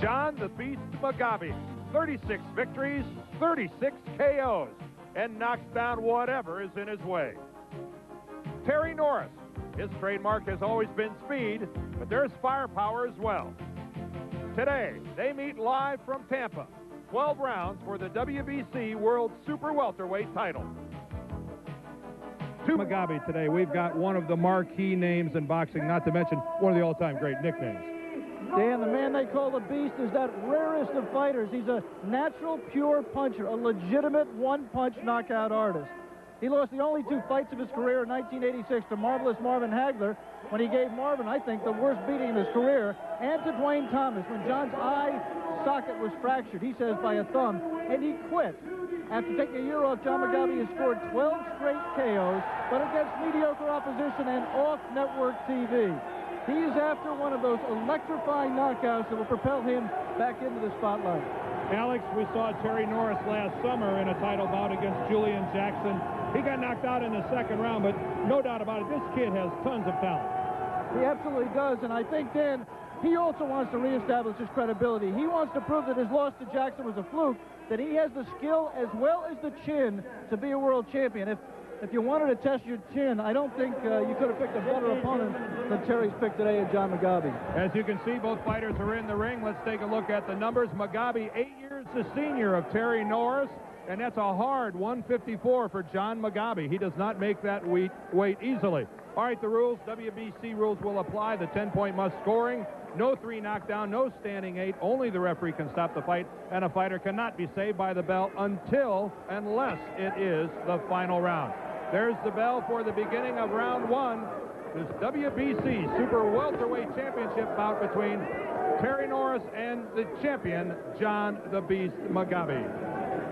John the Beast Mugabi, 36 victories, 36 KOs, and knocks down whatever is in his way. Terry Norris, his trademark has always been speed, but there's firepower as well. Today, they meet live from Tampa, 12 rounds for the WBC World Super Welterweight title. To Mugabi today, we've got one of the marquee names in boxing, not to mention one of the all-time great nicknames. Dan, the man they call the Beast is that rarest of fighters. He's a natural, pure puncher, a legitimate one-punch knockout artist. He lost the only 2 fights of his career in 1986 to marvelous Marvin Hagler, when he gave Marvin, I think, the worst beating of his career, and to Dwayne Thomas, when John's eye socket was fractured, he says, by a thumb, and he quit. After taking a year off, John Mugabi has scored 12 straight KOs, but against mediocre opposition and off-network TV. He is after one of those electrifying knockouts that will propel him back into the spotlight. Alex, we saw Terry Norris last summer in a title bout against Julian Jackson. He got knocked out in the second round, but no doubt about it, this kid has tons of talent. He absolutely does, and I think, Dan, he also wants to reestablish his credibility. He wants to prove that his loss to Jackson was a fluke, that he has the skill as well as the chin to be a world champion. If you wanted to test your chin, I don't think you could have picked a better opponent than Terry's picked today at John Mugabi. As you can see, both fighters are in the ring. Let's take a look at the numbers. Mugabi, 8 years the senior of Terry Norris, and that's a hard 154 for John Mugabi. He does not make that weight easily. All right, the rules, WBC rules will apply. The 10-point must scoring. No 3 knockdown, no standing 8. Only the referee can stop the fight, and a fighter cannot be saved by the bell unless it is the final round. There's the bell for the beginning of round 1. This WBC Super Welterweight Championship bout between Terry Norris and the champion, John the Beast Mugabi.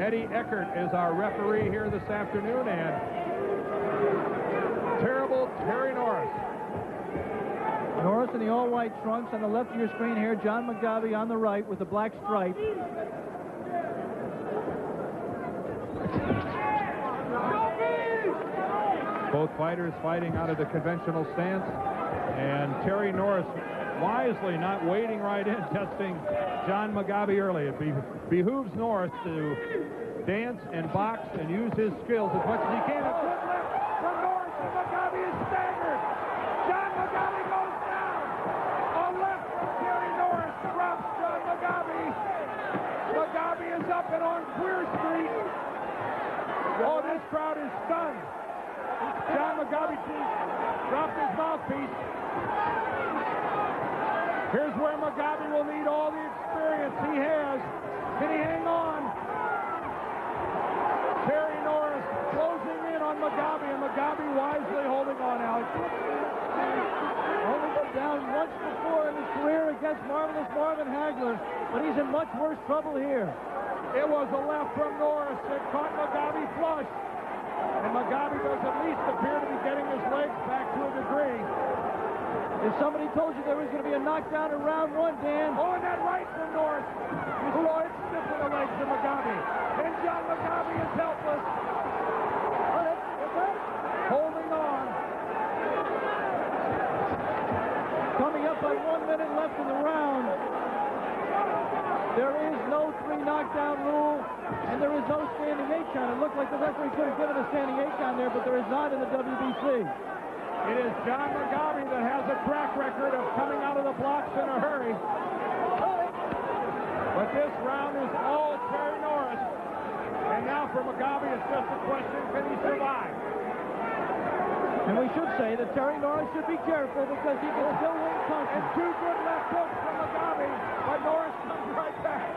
Eddie Eckert is our referee here this afternoon, and terrible Terry Norris. Norris in the all-white trunks on the left of your screen here. John Mugabi on the right with the black stripe. Both fighters fighting out of the conventional stance, and Terry Norris wisely not wading right in, testing John Mugabi early. It behooves Norris to dance and box and use his skills as much as he can. A good left from Norris, and Mugabi is staggered. John Mugabi goes down. A left from Terry Norris drops John Mugabi. Mugabi is up and on Queer Street. Oh, this crowd is stunned. John Mugabi dropped his mouthpiece. Here's where Mugabi will need all the experience he has. Can he hang on? Terry Norris closing in on Mugabi, and Mugabi wisely holding on, Alex. Only been down once before in his career against marvelous Marvin Hagler, but he's in much worse trouble here. It was a left from Norris that caught Mugabi flush. And Mugabi does at least appear to be getting his legs back to a degree. If somebody told you there was going to be a knockdown in round 1, Dan. Oh, and that right from Norris. You saw it stiff in the legs of Mugabi. And John Mugabi is helpless. Holding on. Coming up on 1 minute left in the round. There is no 3 knockdown rule, and there is no standing 8 count. It looked like the referee could have given a standing 8 count there, but there is not in the WBC. It is John Mugabi that has a track record of coming out of the blocks in a hurry. But this round is all Terry Norris. And now for Mugabi, it's just a question, can he survive? And we should say that Terry Norris should be careful because he can still win punches. And 2 good left hooks from Mugabi, but Norris comes right back.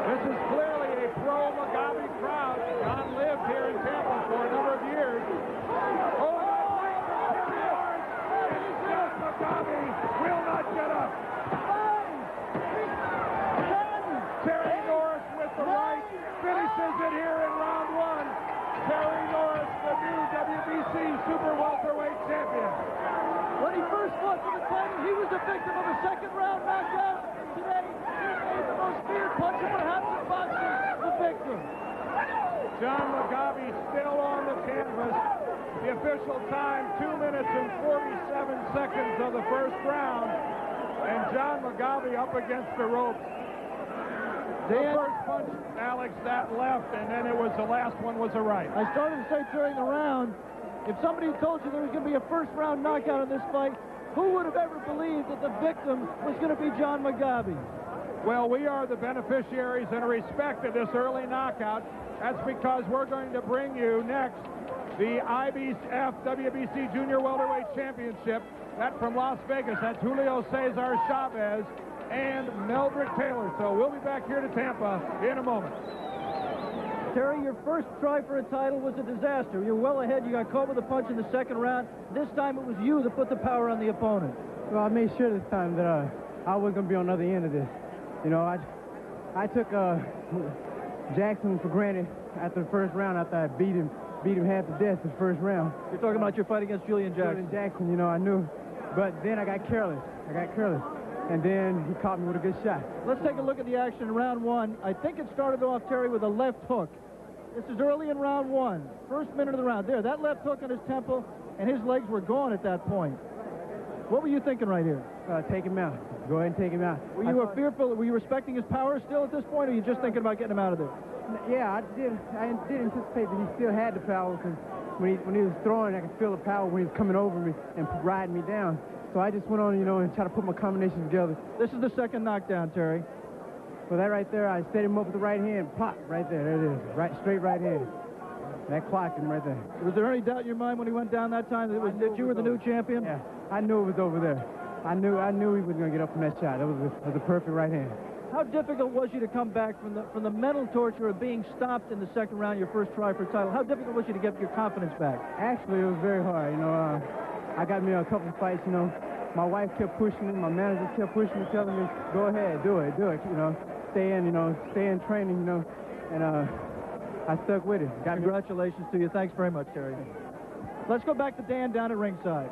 This is clearly a pro-Mugabi crowd. John lived here in Tampa for a number of years. Oh, right from Terry Norris. And just Mugabi will not get up. Terry Norris with the right finishes it here in round 1. Terry Norris, the new WBC Super Welterweight champion. When he first fought for the title, he was the victim of a second-round knockout. Today, he is the most feared puncher, perhaps in boxing, the victim. John Mugabi still on the canvas. The official time, 2 minutes and 47 seconds of the first first round, and John Mugabi up against the ropes. The first punch, Alex, that left, and then it was the last one was a right. I started to say during the round, if somebody told you there was going to be a first-round knockout in this fight, who would have ever believed that the victim was going to be John Mugabi? Well, we are the beneficiaries in respect of this early knockout. That's because we're going to bring you next the IBF WBC Junior Welterweight Championship. That from Las Vegas. That's Julio Cesar Chavez and Meldrick Taylor. So we'll be back here to Tampa in a moment. Terry, your first try for a title was a disaster. You're well ahead. You got caught with a punch in the second round. This time it was you that put the power on the opponent. Well, I made sure this time that I wasn't going to be on the other end of this. You know, I took Jackson for granted after the first round after I beat him half to death the first round. You're talking about your fight against Julian Jackson. Julian Jackson, you know, I knew. But then I got careless. And then he caught me with a good shot. Let's take a look at the action in round one. I think it started off, Terry, with a left hook. This is early in round one. First minute of the round. There, that left hook on his temple, and his legs were gone at that point. What were you thinking right here? Take him out. Go ahead and take him out. Were you fearful? Were you respecting his power still at this point, or were you just thinking about getting him out of there? Yeah, I did anticipate that he still had the power, because when he was throwing, I could feel the power when he was coming over me and riding me down. So I just went on, you know, and tried to put my combinations together. This is the second knockdown, Terry. So that right there, I set him up with the right hand, pop, right there, there it is, right, straight right hand. That clocked him right there. Was there any doubt in your mind when he went down that time that you were the new champion? Yeah, I knew it was over there. I knew he was going to get up from that shot. That was a perfect right hand. How difficult was you to come back from the mental torture of being stopped in the second round, your first try for a title? How difficult was you to get your confidence back? Actually, it was very hard. You know, I got me a couple of fights. You know, my wife kept pushing me. My manager kept pushing me, telling me, "Go ahead, do it. You know, stay in training. You know," and I stuck with it. Congratulations to you. Thanks very much, Terry. Let's go back to Dan down at ringside.